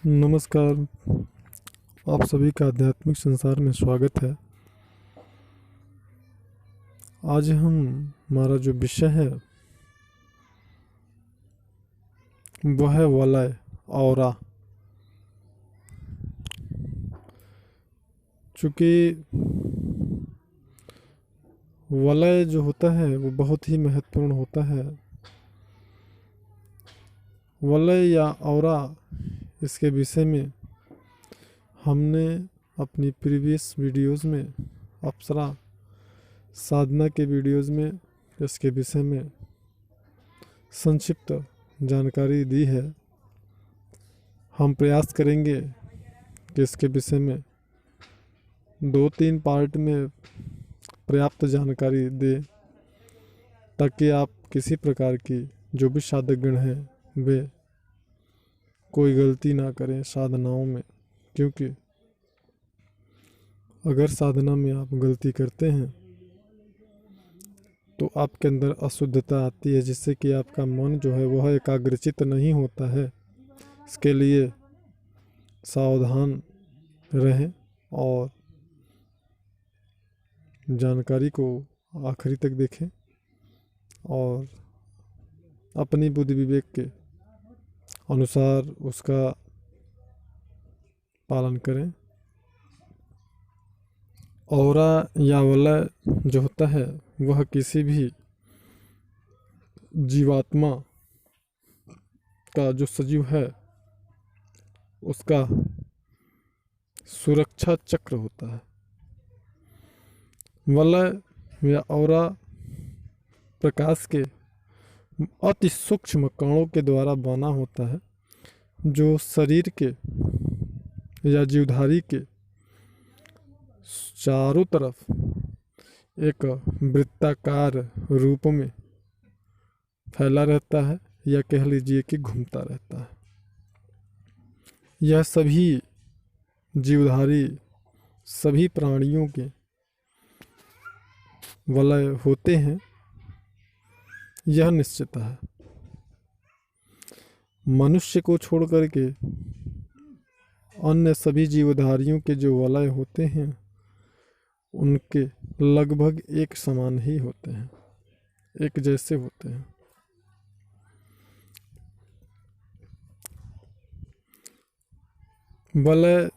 नमस्कार। आप सभी का आध्यात्मिक संसार में स्वागत है। आज हमारा जो विषय है वह है वलय औरा। चूँकि वलय जो होता है वो बहुत ही महत्वपूर्ण होता है। वलय या औरा, इसके विषय में हमने अपनी प्रीवियस वीडियोस में, अप्सरा साधना के वीडियोस में इसके विषय में संक्षिप्त जानकारी दी है। हम प्रयास करेंगे कि इसके विषय में 2-3 पार्ट में पर्याप्त जानकारी दे, ताकि आप किसी प्रकार की जो भी साधकगण हैं वे कोई गलती ना करें साधनाओं में। क्योंकि अगर साधना में आप गलती करते हैं तो आपके अंदर अशुद्धता आती है, जिससे कि आपका मन जो है वह एकाग्रचित नहीं होता है। इसके लिए सावधान रहें और जानकारी को आखिरी तक देखें और अपनी बुद्धि विवेक के अनुसार उसका पालन करें। औरा या वलय जो होता है वह किसी भी जीवात्मा का जो सजीव है उसका सुरक्षा चक्र होता है। वलय या औरा प्रकाश के अति सूक्ष्म कणों के द्वारा बना होता है, जो शरीर के या जीवधारी के चारों तरफ एक वृत्ताकार रूप में फैला रहता है, या कह लीजिए कि घूमता रहता है। यह सभी जीवधारी, सभी प्राणियों के वलय होते हैं, यह निश्चित है। मनुष्य को छोड़ करके अन्य सभी जीवधारियों के जो वलय होते हैं उनके लगभग एक समान ही होते हैं, एक जैसे होते हैं। वलय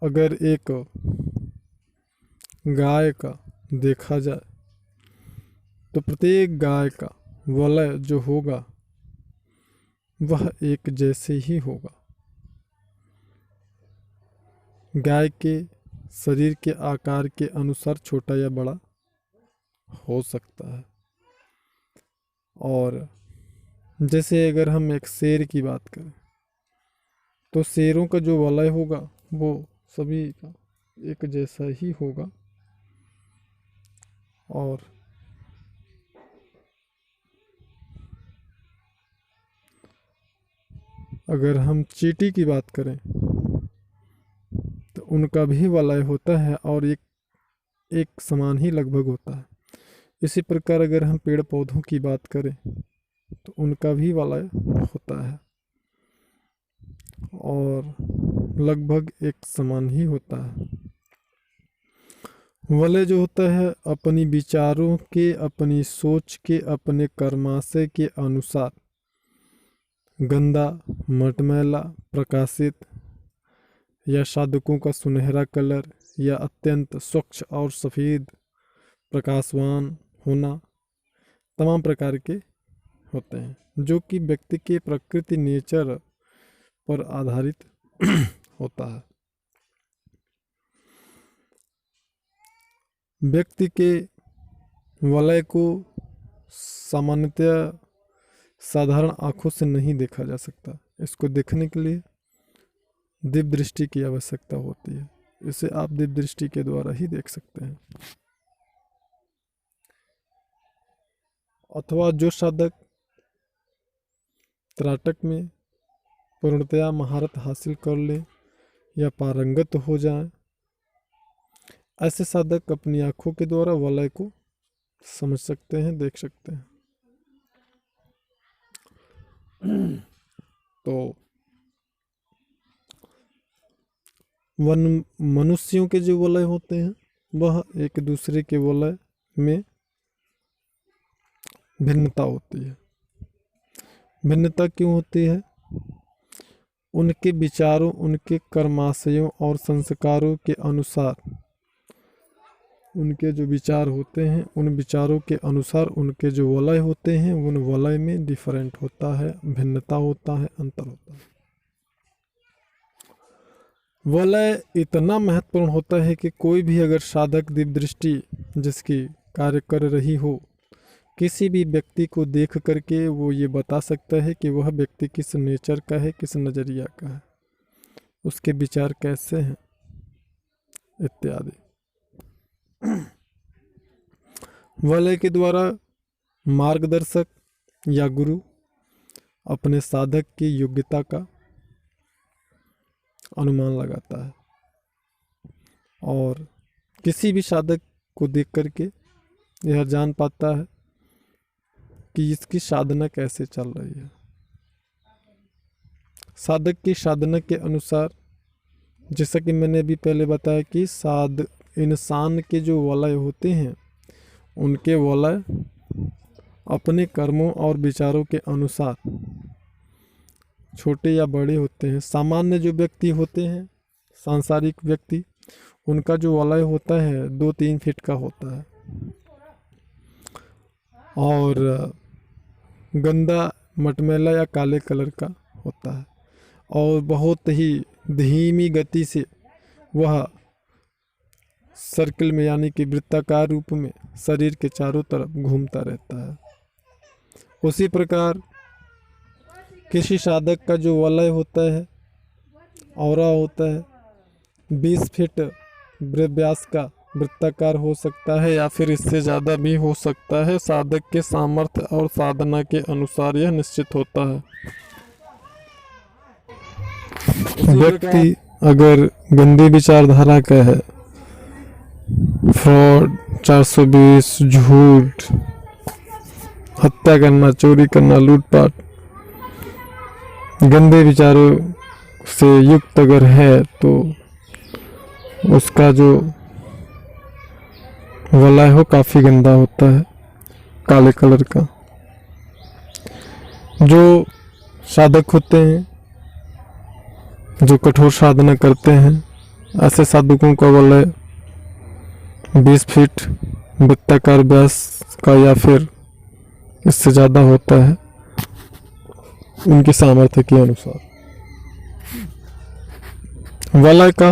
अगर एक गाय का देखा जाए तो प्रत्येक गाय का वलय जो होगा वह एक जैसे ही होगा। गाय के शरीर के आकार के अनुसार छोटा या बड़ा हो सकता है। और जैसे अगर हम एक शेर की बात करें तो शेरों का जो वलय होगा वो सभी का एक जैसा ही होगा। और अगर हम चींटी की बात करें तो उनका भी वलय होता है और एक समान ही लगभग होता है। इसी प्रकार अगर हम पेड़ पौधों की बात करें तो उनका भी वलय होता है और लगभग एक समान ही होता है। वलय जो होता है अपनी विचारों के, अपनी सोच के, अपने कर्माशय के अनुसार गंदा, मटमैला, प्रकाशित या साधकों का सुनहरा कलर या अत्यंत स्वच्छ और सफ़ेद प्रकाशवान होना, तमाम प्रकार के होते हैं, जो कि व्यक्ति के प्रकृति नेचर पर आधारित होता है। व्यक्ति के वलय को सामान्यतः साधारण आँखों से नहीं देखा जा सकता। इसको देखने के लिए दिव्य दृष्टि की आवश्यकता होती है। इसे आप दिव्य दृष्टि के द्वारा ही देख सकते हैं। अथवा जो साधक त्राटक में पूर्णतया महारत हासिल कर ले या पारंगत हो जाए, ऐसे साधक अपनी आँखों के द्वारा वलय को समझ सकते हैं, देख सकते हैं। तो वन मनुष्यों के जो वलय होते हैं वह एक दूसरे के वलय में भिन्नता होती है। भिन्नता क्यों होती है? उनके विचारों, उनके कर्माशयों और संस्कारों के अनुसार, उनके जो विचार होते हैं उन विचारों के अनुसार उनके जो वलय होते हैं उन वलय में डिफरेंट होता है, भिन्नता होता है, अंतर होता है। वलय इतना महत्वपूर्ण होता है कि कोई भी अगर साधक दिव्य दृष्टि जिसकी कार्य कर रही हो, किसी भी व्यक्ति को देख करके वो ये बता सकता है कि वह व्यक्ति किस नेचर का है, किस नज़रिया का है, उसके विचार कैसे हैं इत्यादि। वलय के द्वारा मार्गदर्शक या गुरु अपने साधक की योग्यता का अनुमान लगाता है और किसी भी साधक को देख करके यह जान पाता है कि इसकी साधना कैसे चल रही है। साधक की साधना के अनुसार, जैसा कि मैंने अभी पहले बताया कि इंसान के जो वलय होते हैं उनके वलय अपने कर्मों और विचारों के अनुसार छोटे या बड़े होते हैं। सामान्य जो व्यक्ति होते हैं, सांसारिक व्यक्ति, उनका जो वलय होता है 2-3 फीट का होता है और गंदा, मटमैला या काले कलर का होता है और बहुत ही धीमी गति से वह सर्किल में यानी कि वृत्ताकार रूप में शरीर के चारों तरफ घूमता रहता है। उसी प्रकार किसी साधक का जो वलय होता है, औरा होता है, 20 फीट व्यास का वृत्ताकार हो सकता है या फिर इससे ज़्यादा भी हो सकता है। साधक के सामर्थ्य और साधना के अनुसार यह निश्चित होता है। व्यक्ति अगर गंदी विचारधारा का है, फ्रॉड, 420, झूठ, हत्या करना, चोरी करना, लूटपाट, गंदे विचारों से युक्त अगर है तो उसका जो वलय हो काफ़ी गंदा होता है, काले कलर का। जो साधक होते हैं, जो कठोर साधना करते हैं, ऐसे साधकों का वलय 20 फीट वृत्ताकार व्यास का या फिर इससे ज़्यादा होता है उनके सामर्थ्य के अनुसार। वलय का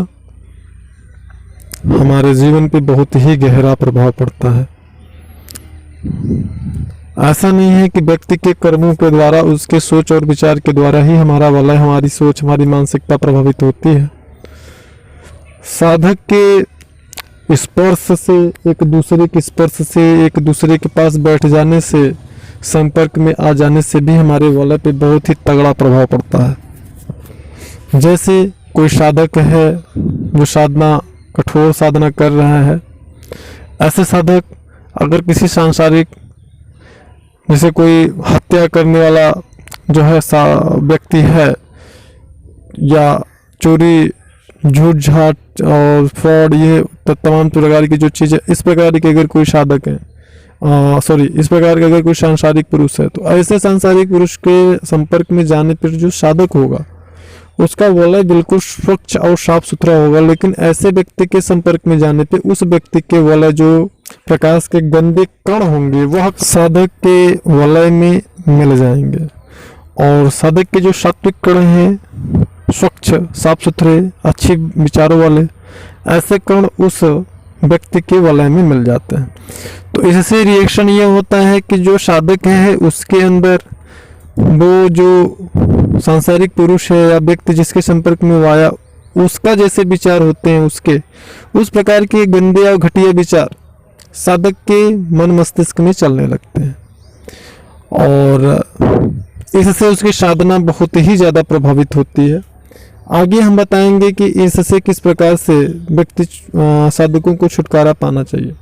हमारे जीवन पे बहुत ही गहरा प्रभाव पड़ता है। ऐसा नहीं है कि व्यक्ति के कर्मों के द्वारा, उसके सोच और विचार के द्वारा ही हमारा वलय, हमारी सोच, हमारी मानसिकता प्रभावित होती है। साधक के स्पर्श से, एक दूसरे के स्पर्श से, एक दूसरे के पास बैठ जाने से, संपर्क में आ जाने से भी हमारे वलय पे बहुत ही तगड़ा प्रभाव पड़ता है। जैसे कोई साधक है जो कठोर साधना कर रहा है, ऐसे साधक अगर किसी सांसारिक, जैसे कोई हत्या करने वाला जो है व्यक्ति है या चोरी, झूठ झाट और फ्रॉड, ये तमाम प्रकार की जो चीज़ें, इस प्रकार के अगर कोई साधक है, इस प्रकार का अगर कोई सांसारिक पुरुष है, तो ऐसे सांसारिक पुरुष के संपर्क में जाने पर जो साधक होगा उसका वलय बिल्कुल स्वच्छ और साफ सुथरा होगा। लेकिन ऐसे व्यक्ति के संपर्क में जाने पे उस व्यक्ति के वलय जो प्रकाश के गंदे कण होंगे वह साधक के वलय में मिल जाएंगे और साधक के जो सात्विक कण हैं, स्वच्छ, साफ सुथरे, अच्छे विचारों वाले, ऐसे कण उस व्यक्ति के वलय में मिल जाते हैं। तो इससे रिएक्शन ये होता है कि जो साधक है उसके अंदर वो जो सांसारिक पुरुष है या व्यक्ति जिसके संपर्क में वो आया, उसका जैसे विचार होते हैं, उसके उस प्रकार के गंदे और घटिया विचार साधक के मन मस्तिष्क में चलने लगते हैं और इससे उसकी साधना बहुत ही ज़्यादा प्रभावित होती है। आगे हम बताएंगे कि इससे किस प्रकार से व्यक्ति साधकों को छुटकारा पाना चाहिए।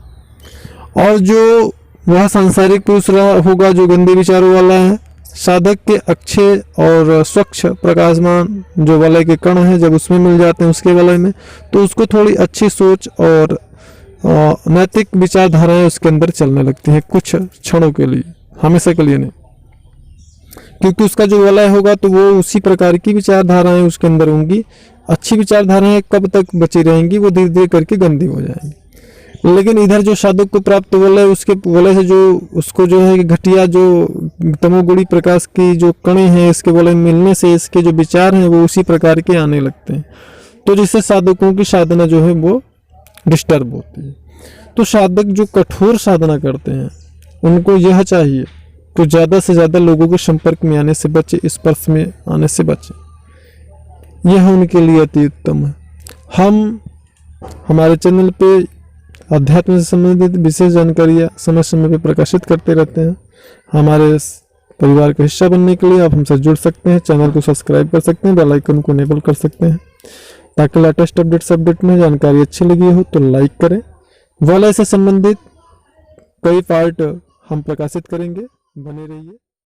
और जो वह सांसारिक पुरुष होगा जो गंदे विचारों वाला है, साधक के अक्षय और स्वच्छ प्रकाशमान जो वलय के कण हैं जब उसमें मिल जाते हैं उसके वलय में, तो उसको थोड़ी अच्छी सोच और नैतिक विचारधाराएं उसके अंदर चलने लगती हैं कुछ क्षणों के लिए, हमेशा के लिए नहीं, क्योंकि उसका जो वलय होगा तो वो उसी प्रकार की विचारधाराएं उसके अंदर होंगी। अच्छी विचारधाराएं कब तक बची रहेंगी, वो धीरे धीरे करके गंदी हो जाएंगी। लेकिन इधर जो साधक को प्राप्त वलय, उसके वलय से जो उसको जो है घटिया जो तमोगुणी प्रकाश की जो कणें हैं इसके वलय मिलने से इसके जो विचार हैं वो उसी प्रकार के आने लगते हैं, तो जिससे साधकों की साधना जो है वो डिस्टर्ब होती है। तो साधक जो कठोर साधना करते हैं उनको यह चाहिए तो ज़्यादा से ज़्यादा लोगों के संपर्क में आने से बचे, स्पर्श में आने से बचे, यह उनके लिए अति उत्तम है। हम हमारे चैनल पे अध्यात्म से संबंधित विशेष जानकारियाँ समय समय पे प्रकाशित करते रहते हैं। हमारे इस परिवार का हिस्सा बनने के लिए आप हमसे जुड़ सकते हैं, चैनल को सब्सक्राइब कर सकते हैं, बेल आइकन को इनेबल कर सकते हैं, ताकि लेटेस्ट अपडेट में जानकारी अच्छी लगी हो तो लाइक करें। वलय से संबंधित कई पार्ट हम प्रकाशित करेंगे, बने रहिए।